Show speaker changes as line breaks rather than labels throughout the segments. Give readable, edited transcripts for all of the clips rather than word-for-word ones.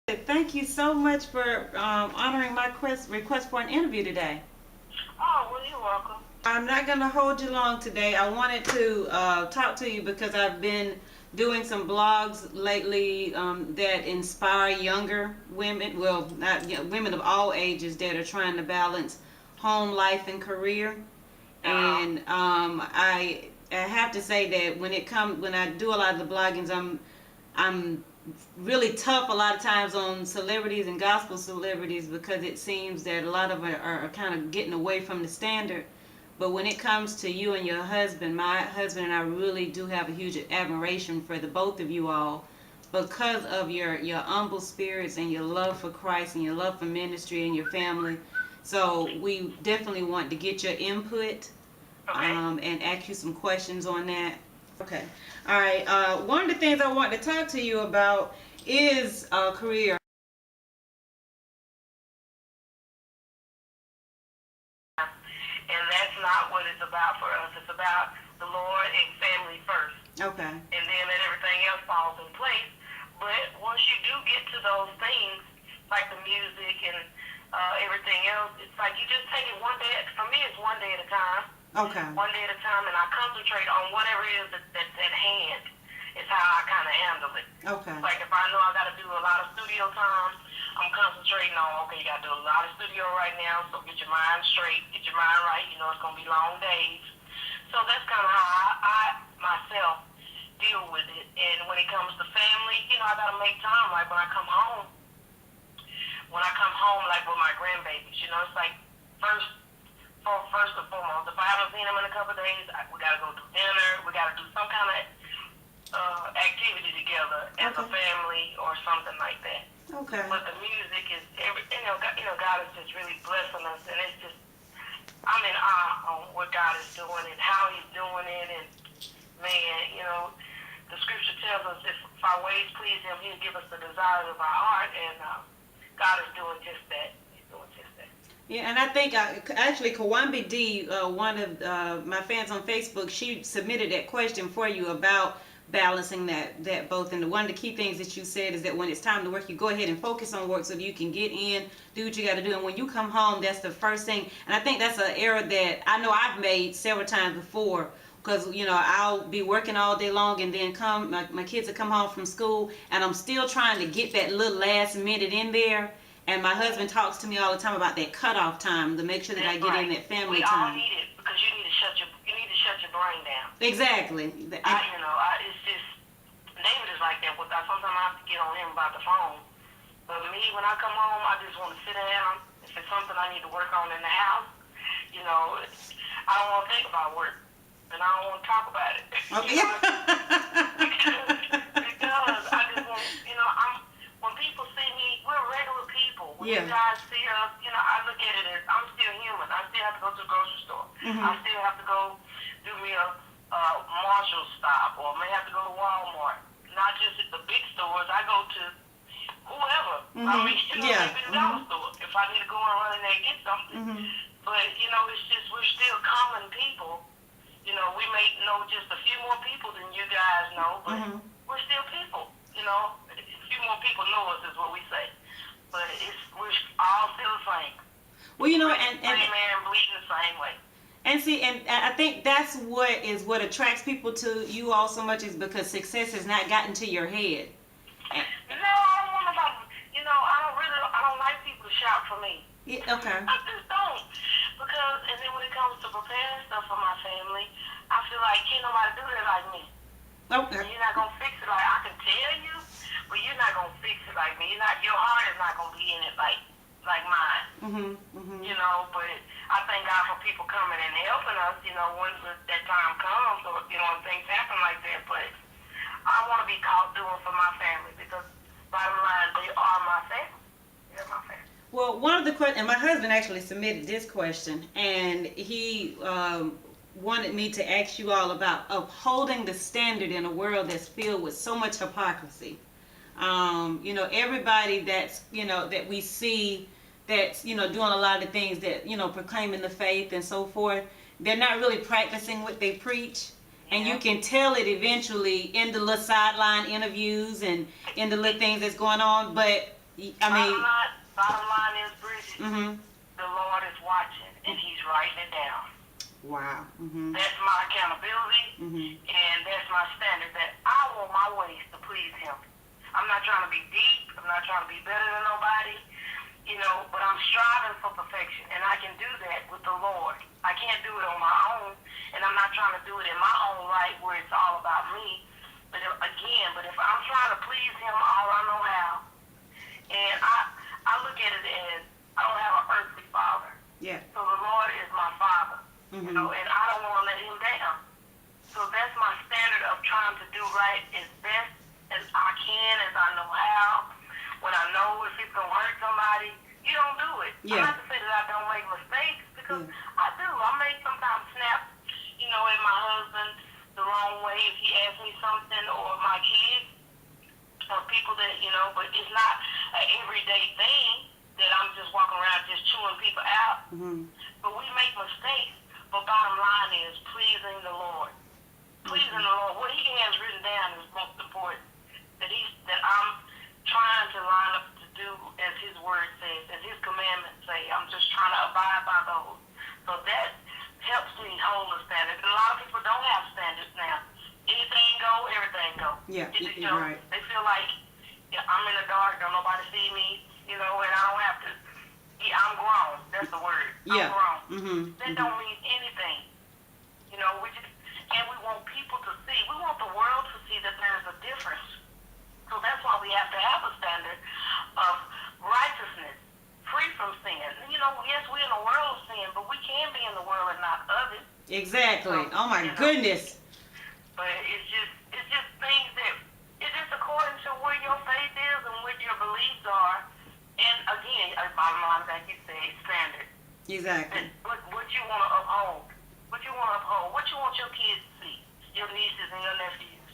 Thank you so much for honoring my request for an interview today.
Oh, well, you're welcome.
I'm not going to hold you long today. I wanted to talk to you because I've been doing some blogs lately that inspire younger women, well, not women of all ages that are trying to balance home life and career. And I have to say that when I do a lot of the bloggings, I'm really tough a lot of times on celebrities and gospel celebrities because it seems that a lot of them are kind of getting away from the standard. But when it comes to you and your husband, my husband and I really do have a huge admiration for the both of you all because of your humble spirits and your love for Christ and your love for ministry and your family. So we definitely want to get your input and ask you some questions on that. Okay. All right. One of the things I want to talk to you about is career.
And that's not what it's about for us. It's about the Lord and family first.
Okay.
And then let everything else falls in place. But once you do get to those things, like the music and everything else, it's like you just take it one day. For me, it's one day at a time.
Okay.
One day at a time, and I concentrate on whatever it is that's at hand. Is how I kind of handle it.
Okay.
Like if I know I got to do a lot of studio time, I'm concentrating on, okay, you got to do a lot of studio right now, so get your mind straight, get your mind right. You know, it's going to be long days. So that's kind of how I myself deal with it. And when it comes to family, you know, I got to make time. Like when I come home, like with my grandbabies, you know, it's like first and foremost, if I haven't seen them in a couple of days, we got to go to dinner. We got to do some kind of activity together as a family or something like that.
Okay.
But the music is God is just really blessing us, and it's just I'm in awe on what God is doing and how He's doing it, and man, you know, the Scripture tells us if our ways please Him, He'll give us the desires of our heart, and God is doing just that. He's doing just that.
Yeah, and I think actually Kawambi D, one of my fans on Facebook, she submitted that question for you about balancing that both. And one of the key things that you said is that when it's time to work, you go ahead and focus on work so that you can get in, do what you got to do. And when you come home, that's the first thing. And I think that's an error that I know I've made several times before. Because, you know, I'll be working all day long and then my kids will come home from school and I'm still trying to get that little last minute in there. And my husband talks to me all the time about that cutoff time to make sure that I get in that family time.
We all need it because you need to shut your brain down.
Exactly.
It's just David is like that. Sometimes I have to get on him about the phone. But me, when I come home, I just want to sit down. If it's something I need to work on in the house, you know, I don't want to think about work, and I don't want to talk about it.
Okay.
because I just want, when people see me, we're regular people. When you guys see us, I look at it as I'm still human. I still have to go to the grocery store. I still have to go do me a Marshall stop, or may have to go to Walmart. Not just at the big stores. I go to whoever. I mean, maybe the dollar store if I need to go and run in there and get something. But it's just we're still common people. We may know just a few more people than you guys know, but we're still people. A few more people know us is what we say. But we're all still the same.
Well,
same man bleeding the same way.
And see, and I think that's what attracts people to you all so much is because success has not gotten to your head.
No, I don't want nobody. I don't like people to shout for me.
Yeah, okay.
I just don't. Because, and then when it comes to preparing stuff for my family, I feel like can't nobody do that like me.
Okay.
You're not gonna fix it like I can tell you, but you're not gonna fix it like me. Your heart is not gonna be in it like mine. But I thank God for people coming and helping us. Once that time comes, or when things happen like that. But I want to be caught doing for my family because bottom line, they are my family. They're my family.
Well, one of the questions, and my husband actually submitted this question, and he wanted me to ask you all about upholding the standard in a world that's filled with so much hypocrisy. Everybody that we see that's, doing a lot of the things that, proclaiming the faith and so forth, they're not really practicing what they preach. And you can tell it eventually in the little sideline interviews and in the little things that's going on. But
Bottom line is, Bridget, the Lord is watching, and He's writing it down.
Wow.
That's my accountability, and that's my standard, that I want my ways to please Him. I'm not trying to be deep. I'm not trying to be better than nobody, but I'm striving for perfection, and I can do that with the Lord. I can't do it on my own, and I'm not trying to do it in my own right where it's all about me. But if I'm trying to please Him all I know how, and I look at it as I don't have an earthly father.
Yeah.
So the Lord is my father, and I don't want to let Him down. So that's my standard of trying to do right as best as I can, as I know how. When I know if it's going to hurt somebody, you don't do it.
Yeah.
I'm not to say that I don't make mistakes, because I do. I may sometimes snap, at my husband the wrong way if he asks me something, or my kids, or people that, but it's not an everyday thing that I'm just walking around just chewing people out. But we make mistakes. But bottom line is pleasing the Lord. Pleasing the Lord. What He has written down is most important. That I'm trying to line up to do as His word says, as His commandments say. I'm just trying to abide by those. So that helps me hold a standard. And a lot of people don't have standards now. Anything go, everything go.
Yeah, you're right.
They feel like I'm in the dark, don't nobody see me, and I don't have to. Yeah, I'm grown. That's the word. I'm grown. That don't mean anything. And we want people to see. We want the world to see that there's a difference. So that's why we have to have a standard of righteousness, free from sin. Yes, we're in the world of sin, but we can be in the world and not of it.
Exactly. Oh my goodness.
But it's just things that it's just according to where your faith is and what your beliefs are. And again, bottom line, like you say, standard.
Exactly.
What you want to uphold. What you want to uphold. What you want your kids to see. Your nieces and your nephews.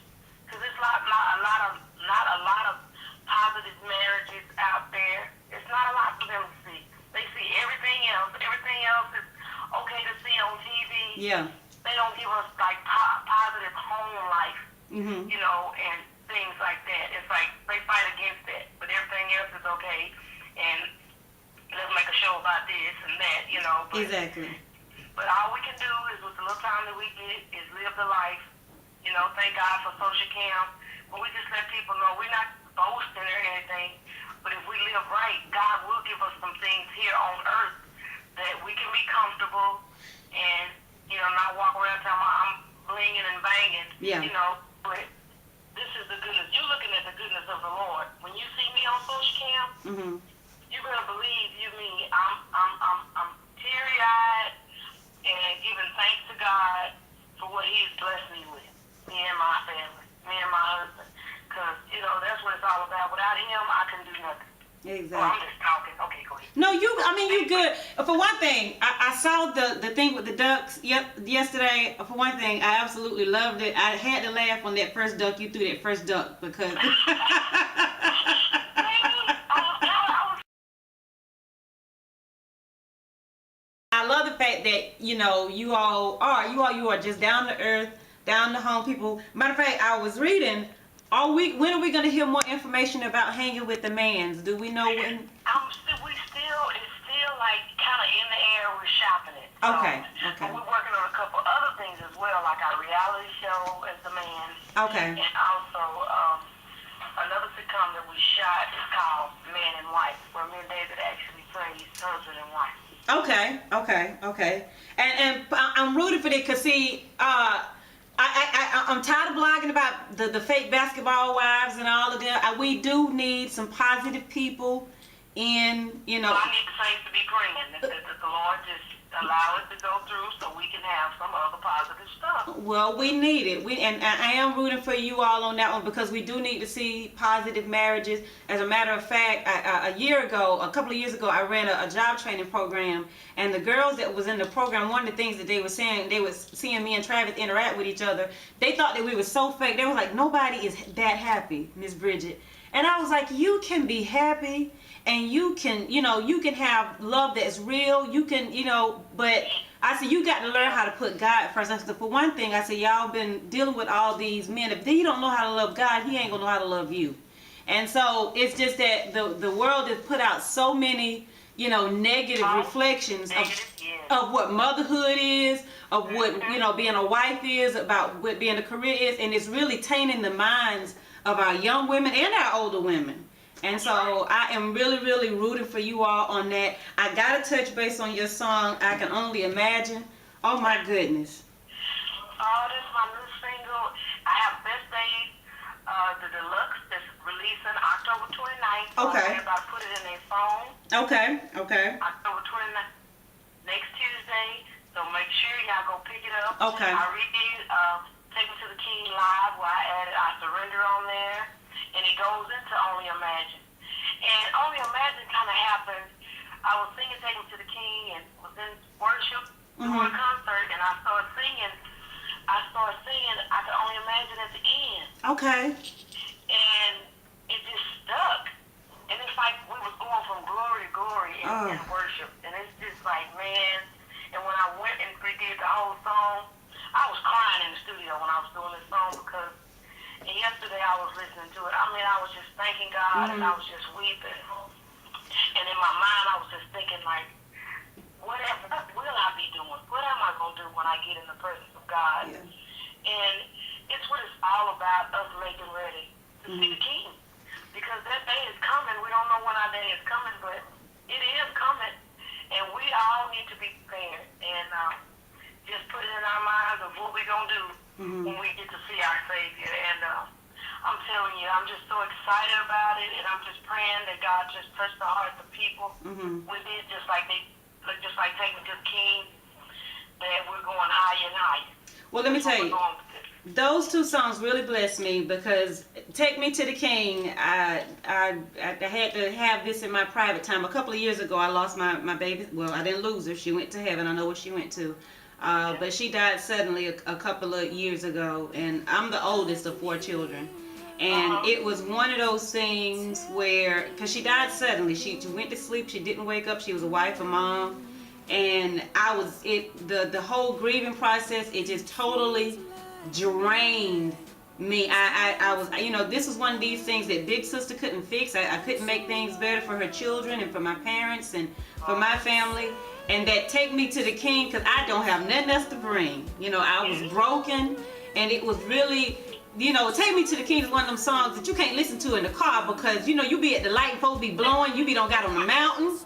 Because it's not a lot of positive marriages out there. It's not a lot for them to see. They see everything else. Everything else is okay to see on TV.
Yeah.
They don't give us like positive home life, and things like that. It's like they fight against that, but everything else is okay. And let's make a show about this and that, But,
exactly.
But all we can do is, with the little time that we get, is live the life. Thank God for social cam. But we just let people know we're not boasting or anything. But if we live right, God will give us some things here on earth that we can be comfortable and, not walk around telling I'm blinging and banging.
Yeah.
But this is the goodness. You're looking at the goodness of the Lord. When you see me on social cam, you're gonna believe I'm teary-eyed and giving thanks to God for what He's blessed me with, me and my family, me and my husband. Because that's what it's all about. Without Him, I can do nothing.
Exactly.
I'm just talking. Okay, go ahead.
No, you good. For one thing, I saw the thing with the ducks yesterday. For one thing, I absolutely loved it. I had to laugh when that first duck, you threw that first duck, because I love the fact that, you all are just down to earth, down to home people. Matter of fact, I was reading, when are we going to hear more information about hanging with the Manns? Do we know when?
It's still like kind of in the air. We're shopping it. So,
okay.
But we're working on a couple other things as well, like our reality show as the Manns.
Okay.
And also another sitcom that we shot is called Man and Wife, where me and David actually plays husband and wife.
Okay. And I'm rooting for that, because see, I'm tired of blogging about the fake basketball wives and all of that. We do need some positive people in,
I need the saints to be praying that the Lord just allow it to go through so we can have some other positive stuff.
Well, we need it. And I am rooting for you all on that one, because we do need to see positive marriages. As a matter of fact, a couple of years ago, I ran a job training program, and the girls that was in the program, one of the things that they were saying, they was seeing me and Travis interact with each other. They thought that we were so fake. They were like, nobody is that happy, Miss Bridget. And I was like, you can be happy, and you can have love that's real. You can, but I said, you got to learn how to put God first. I said, for one thing, I said, y'all been dealing with all these men. If you don't know how to love God, He ain't gonna know how to love you. And so it's just that the world has put out so many, you know, negative reflections of what motherhood is, of what, you know, being a wife is, about what being a career is, and it's really tainting the minds of our young women and our older women. And so I am really, really rooting for you all on that. I gotta touch base on your song, I Can Only Imagine. Oh my goodness.
Oh, this is my new single. I have Best Days, the deluxe that's releasing October 29th. So
Okay.
everybody put it in their phone.
Okay, okay.
October 29th, next Tuesday. So make sure y'all go pick it up.
Okay.
I redid Take Me to the King Live where I added I Surrender on there. And it goes into Only Imagine. And Only Imagine kind of happened. I was singing Take Me to the King and was in worship doing a concert, and I started singing I Can Only Imagine at the end.
Okay.
And it just stuck. And it's like we was going from glory to glory in worship. And it's just like, man. And when I went and redid the whole song, I was crying in the studio when I was doing this song because and yesterday I was listening to it. I mean, I was just thanking God and I was just weeping. And in my mind, I was just thinking like, what will I be doing? What am I going to do when I get in the presence of God?
Yeah.
And it's what it's all about, us making ready to see the King. Because that day is coming. We don't know when our day is coming, but it is coming. And we all need to be prepared and just put it in our minds of what we're going to do when we get to see our Savior. And I'm telling you, I'm just so excited about it, and I'm just praying that God just touch the hearts of people with it, just like Take Me to the King, that we're going higher and higher.
Well, let me tell you, those two songs really blessed me because Take Me to the King, I had to have this in my private time. A couple of years ago, I lost my baby. Well, I didn't lose her. She went to heaven. I know where she went to. But she died suddenly a couple of years ago, and I'm the oldest of 4 children. And it was one of those things where, because she died suddenly, she went to sleep, she didn't wake up, she was a wife, a mom, and the whole grieving process, it just totally drained me. I was, you know, this was one of these things that big sister couldn't fix. I couldn't make things better for her children and for my parents and for my family. And that Take Me to the King, because I don't have nothing else to bring. You know, I was broken, and it was really, you know, Take Me to the King is one of them songs that you can't listen to in the car because, you know, you be at the light and folks be blowing, you be don't got on the mountain.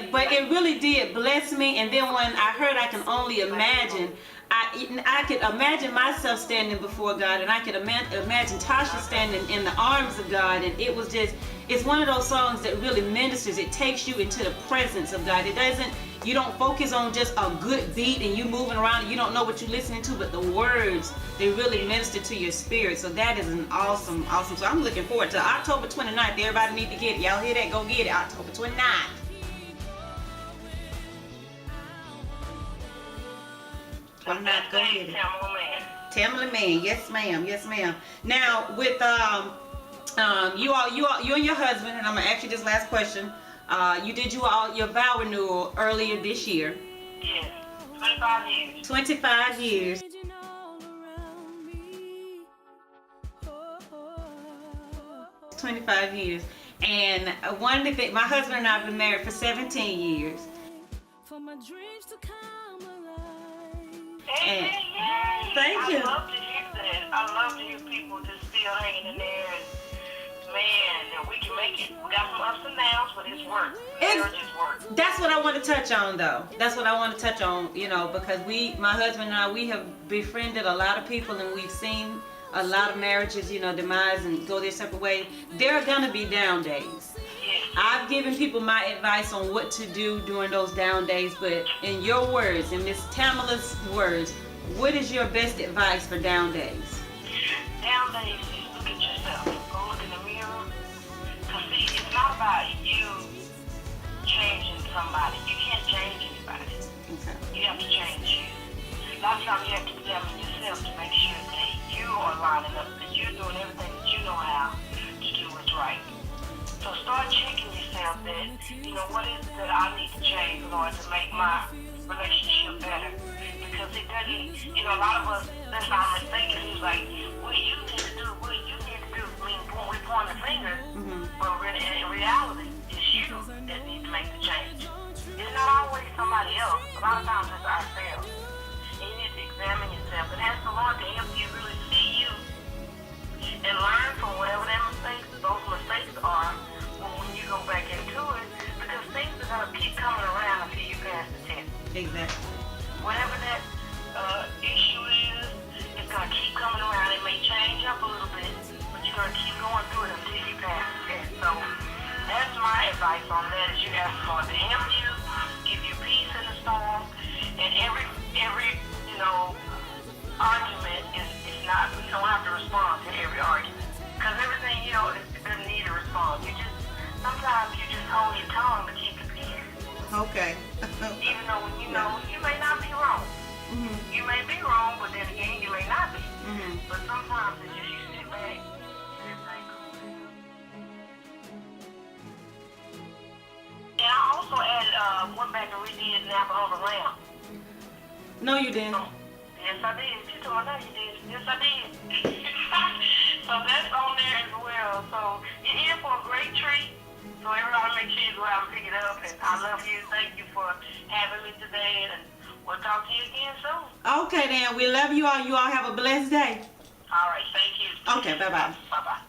But it really did bless me. And then when I heard I Can Only Imagine, I could imagine myself standing before God, and I could imagine Tasha standing in the arms of God, and it was just, it's one of those songs that really ministers. It takes you into the presence of God. It doesn't, you don't focus on just a good beat and you moving around and you don't know what you're listening to, but the words, they really minister to your spirit. So that is an awesome song. I'm looking forward to October 29th. Everybody need to get it. Y'all hear that? Go get it. October 29th. Go get it. Tamela Mann. Yes, ma'am. Yes, ma'am. Now with you and your husband, and I'm gonna ask you this last question. You did your vow renewal earlier this year.
Yes, 25 years.
25 years. 25 years. And one of the things, my husband and I have been married for 17 years.
For my dreams to come alive.
And
thank you.
I love to hear that. I love to hear people just still hanging in there. And man, that we can make it. We got some ups and downs, but it's work. Marriage is work.
That's what I want to touch on, though. That's what I want to touch on, you know, because my husband and I, we have befriended a lot of people, and we've seen a lot of marriages, you know, demise and go their separate ways. There are going to be down days. I've given people my advice on what to do during those down days, but in your words, in Miss Tamela's words, what is your best advice for down days?
Down days is look at yourself. Go look in the mirror. Because see, it's not about you changing somebody. You can't change anybody.
Okay.
You have to change you. A lot of times you have to examine yourself to make sure that you are lining up, that you're doing everything that you know how to do what's right. So start checking yourself that, you know, what is it that I need to change in order to make my relationship better? Because it doesn't, you know, a lot of us, that's our mistake. It's like, what do you need to do? What do you need to do? I mean, when we pointing fingers, but really, in reality, it's you that needs to make the change. It's not always somebody else. A lot of times it's ourselves. And you need to examine yourself and ask the Lord to help you really see you and learn from whatever those mistakes are when you go back into it, because things are going to keep coming around until you pass the test.
Exactly.
Whatever that issue is, it's going to keep coming around. It may change up a little bit, but you're going to keep going through it until you pass the test. So that's my advice on that, is you ask the Lord to help you, give you peace in the storm, and every argument is not, you don't have to respond to every argument. Because everything, it doesn't need a response. Sometimes you just hold your tongue to keep the peace.
Okay.
Even though when you know you may not be wrong. You may be wrong, but then again you may not be. But sometimes it's just you sit back and everything comes down. And I also added, went back and redid Napa on the Lamb.
No, you didn't.
Yes, I did. You told me you did. Yes, I did. So that's on there as well. So you're in for a great treat. So everybody make sure you go out and pick it up. And I love you. Thank you for having me today. And we'll talk to you again soon.
Okay, then. We love you all. You all have a blessed day.
All right. Thank you.
Okay, bye-bye.
Bye-bye.